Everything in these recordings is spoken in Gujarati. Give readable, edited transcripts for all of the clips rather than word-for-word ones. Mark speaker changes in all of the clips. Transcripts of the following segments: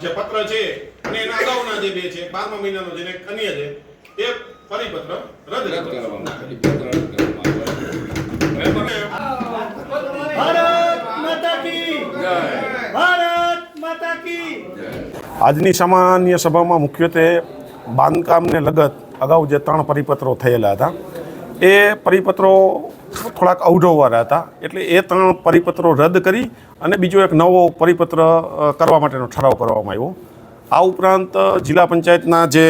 Speaker 1: જે પત્ર છે અને એના અગાઉના જે બે છે 12મા મહિનાનો જેને અન્ય છે એ પરિપત્ર રદ કરવામાં આજની સામાન્ય સભામાં મુખ્યત્વે બાંધકામને લગત અગાઉ જે 3 પરિપત્રો થયેલા હતા એ પરિપત્રો થોડાક અવઢવવાળા હતા એટલે એ 3 પરિપત્રો રદ કરી અને બીજો એક નવો પરિપત્ર કરવા માટેનો ઠરાવ કરવામાં આવ્યો। આ ઉપરાંત જિલ્લા પંચાયતના જે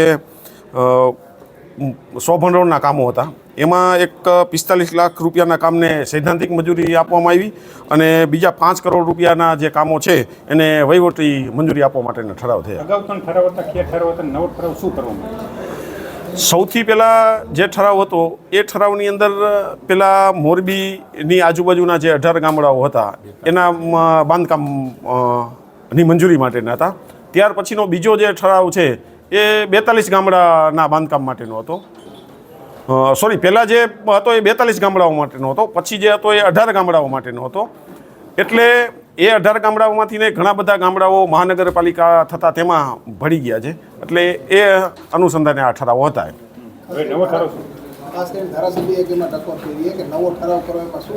Speaker 1: સ્વભંડોળના કામો હતા એમાં એક 45 લાખ રૂપિયાના કામને સૈદ્ધાંતિક મંજૂરી આપવામાં આવી અને બીજા 5 કરોડ રૂપિયાના જે કામો છે એને વહીવટી મંજૂરી આપવા માટેનો ઠરાવ થયા।
Speaker 2: અગાઉ પણ ઠરાવ હતા, કે ઠરાવ હતા, નવો ઠરાવ શું કરવામાં
Speaker 1: સૌથી પહેલાં જે ઠરાવ હતો એ ઠરાવની અંદર પહેલાં મોરબીની આજુબાજુના જે 18 ગામડાઓ હતા એના બાંધકામની મંજૂરી માટેના હતા। ત્યાર પછીનો બીજો જે ઠરાવ છે એ 42 ગામડાના બાંધકામ માટેનો હતો। પહેલાં જે હતો એ 42 ગામડાઓ માટેનો હતો, પછી જે હતો એ 18 ગામડાઓ માટેનો હતો। એટલે એ 18 ગામડાઓમાંથી ને ઘણા બધા ગામડાઓ મહાનગરપાલિકા થતાં તેમાં ભળી ગયા છે, એટલે એ અનુસંધાને આ ઠરાવો હતા।
Speaker 2: હવે નવો ઠરાવ
Speaker 3: ખાસ કરીને ધારાસભ્ય એમાં ટકોર કરી કે નવો ઠરાવ કરો એમાં શું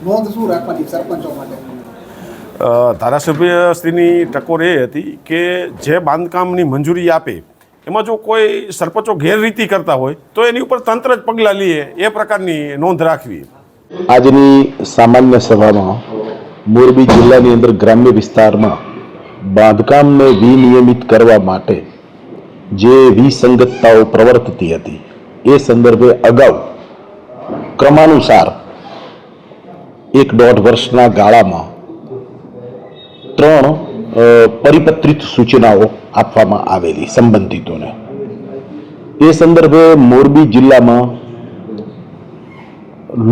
Speaker 3: નોંધ શું રાખવાની સરપંચો માટે?
Speaker 1: ધારાસભ્યશ્રીની ટકોર એ હતી કે જે બાંધકામની મંજૂરી આપે એમાં જો કોઈ સરપંચો ગેરરીતિ કરતા હોય તો એની ઉપર તંત્ર જ પગલાં લે એ પ્રકારની નોંધ રાખવી।
Speaker 4: આજની સામાન્ય સભામાં મોરબી જિલ્લાની અંદર ગ્રામ્ય વિસ્તારમાં બાંધકામને વિનિયમિત કરવા માટે જે વિસંગતતાઓ પ્રવર્તતી હતી એ સંદર્ભે અગાઉ ક્રમાનુસાર 1.5 વર્ષના ગાળામાં 3 પરિપત્રિત સૂચનાઓ આપવામાં આવેલી સંબંધિતોને। એ સંદર્ભે મોરબી જિલ્લામાં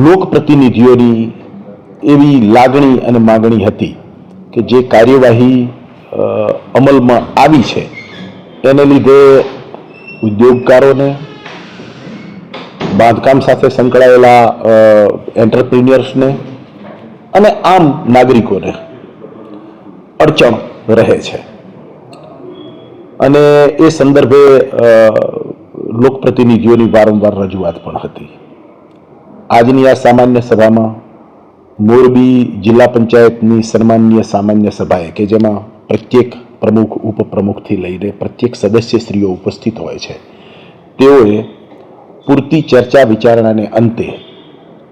Speaker 4: લોકપ્રતિનિધિઓની એવી લાગણી અને માગણી હતી કે જે કાર્યવાહી અમલમાં આવી છે એને લીધે ઉદ્યોગકારોને, બાંધકામ સાથે સંકળાયેલા એન્ટરપ્રિન્યોર્સને અને આમ નાગરિકોને અડચણ રહે છે અને એ સંદર્ભે લોકપ્રતિનિધિઓની વારંવાર રજૂઆત પણ હતી। આજની આ સામાન્ય સભામાં મોરબી જિલ્લા પંચાયતની સન્માનીય સામાન્ય સભાએ કે જેમાં પ્રત્યેક પ્રમુખ, ઉપપ્રમુખથી લઈને પ્રત્યેક સદસ્યશ્રીઓ ઉપસ્થિત હોય છે, તેઓએ પૂરતી ચર્ચા વિચારણાને અંતે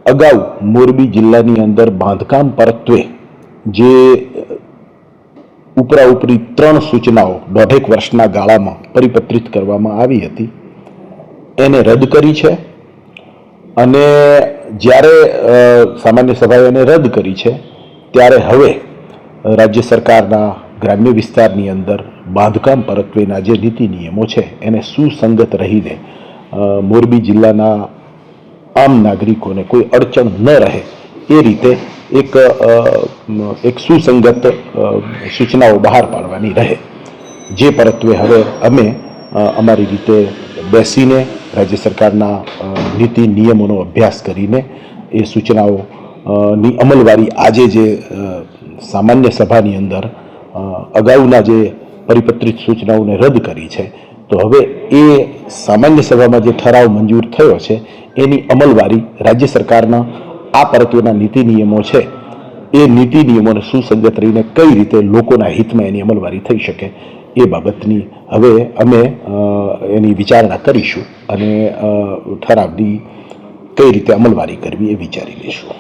Speaker 4: અગાઉ મોરબી જિલ્લાની અંદર બાંધકામ પરત્વે જે ઉપરાઉપરી 3 સૂચનાઓ 1.5 વર્ષના ગાળામાં પરિપત્રિત કરવામાં આવી હતી એને રદ કરી છે અને જ્યારે સામાન્ય સભાએ એને રદ કરી છે ત્યારે હવે રાજ્ય સરકારના ગ્રામ્ય વિસ્તારની અંદર બાંધકામ પરત્વેના જે નીતિ નિયમો છે એને સુસંગત રહીને મોરબી જિલ્લાના આમ નાગરિકોને કોઈ અડચણ ન રહે એ રીતે એક સુસંગત સૂચનાઓ બહાર પાડવાની રહે, જે પરત્વે હવે અમે અમારી રીતે બેસીને રાજ્ય સરકારના નીતિ નિયમોનો અભ્યાસ કરીને એ સૂચનાઓની અમલવારી આજે જે સામાન્ય સભાની અંદર અગાઉના જે પરિપત્રિત સૂચનાઓને રદ કરી છે તો હવે એ સામાન્ય સભામાં જે ઠરાવ મંજૂર થયો છે એની અમલવારી રાજ્ય સરકારના આ પરત્વેના નીતિ નિયમો છે એ નીતિ નિયમોને સુસંગત રહીને કઈ રીતે લોકોના હિતમાં એની અમલવારી થઈ શકે એ બાબતની હવે અમે એની વિચારણા કરીશું અને ઠરાવની કઈ રીતે અમલવારી કરવી એ વિચારી લઈશું।